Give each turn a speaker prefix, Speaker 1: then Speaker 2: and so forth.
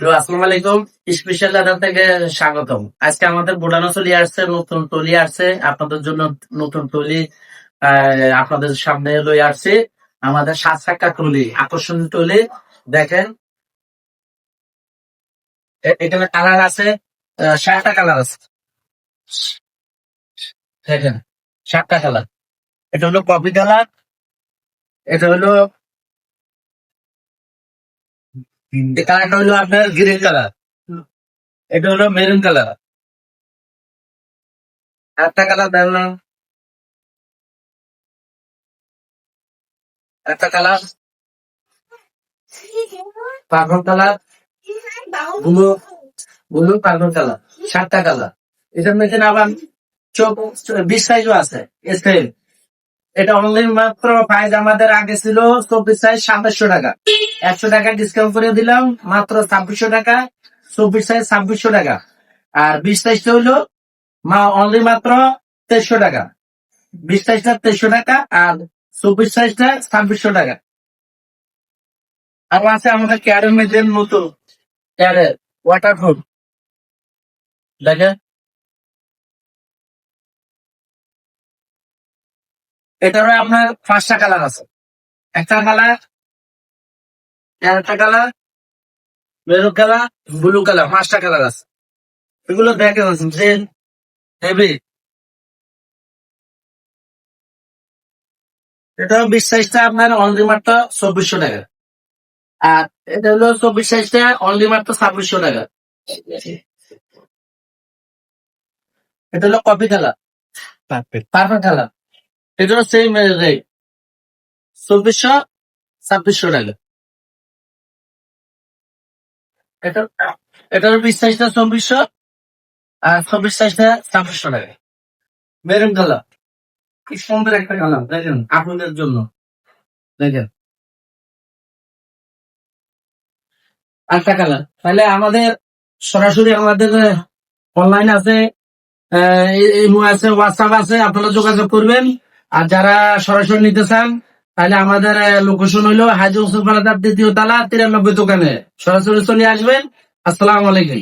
Speaker 1: আসসালামু আলাইকুম। স্পেশাল দাদা থেকে স্বাগতম। আজকে আমাদের বোটানো চলে আসছে, নতুন টলি আসছে আপনাদের জন্য। নতুন টলি আপনাদের সামনে লই আসছে। আমাদের 7 চাকা টলি, আকর্ষণীয় টলি। দেখেন, এখানে কালার আছে, 7টা কালার আছে। দেখেন, 7টা কালার। এটা হলো কফি কালার, এটা হলো এই কালারটা হলো আপনার গ্রিন কালার, এটা হলো মেরুন কালার। একটা কালার দেখলাম, একটা colour purple colour, blue blue purple colour. 7টা কালার। এটার মধ্যে আবার 20 সাইজও আছে। স্কেল এটা অনলি মাত্র প্রাইস আমাদের আগে ছিল 24 সাইজ 2700 টাকা। 100 টাকা ডিসকাউন্ট করে দিলাম, মাত্র 2600 টাকা। 24 সাইজ 2600 টাকা। আর 20 সাইজটা হইলো অনলি মাত্র 2300 টাকা। 20 সাইজটা 2300 টাকা, আর 24 সাইজটা 2600 টাকা। আর আছে আমাদের ক্যারের মধ্যে নতুন ক্যারের ওয়াটারপ্রুফ। দেখেন, এটারও আপনার 5টা কালার আছে। একটা কালার, একটা colour, maroon colour, blue colour. 5টা কালার আছে। এগুলো দেখে যে হেভি। এটা 20 সাইজটা আপনার অনলি মাত্র 2400 টাকা। আর এটা হলো 24 সাইজটা অনলি মাত্র 2600 টাকা। এটা হলো কফি কালার, পার্পল কালার। এটা হলো সেম রেট, 2400, 2600 টাকা। এটা এটার 20 সাইজটা 2400, আর 24 সাইজটা 2600 টাকা। মেরুন কালার, কি সুন্দর একটা কালার। দেখেন, আপনাদের জন্য। দেখেন, একটা কালার। তাহলে আমাদের সরাসরি আমাদের অনলাইন আছে, ইমো আছে, হোয়াটসঅ্যাপ আছে, আপনারা যোগাযোগ করবেন। আর যারা সরাসরি নিতে চান, তাহলে আমাদের লোকেশন হইলো হাজি হোসেন পাড়া 2য় তলা 93 দোকানে। সরাসরি চলে আসবেন। আসসালামু আলাইকুম।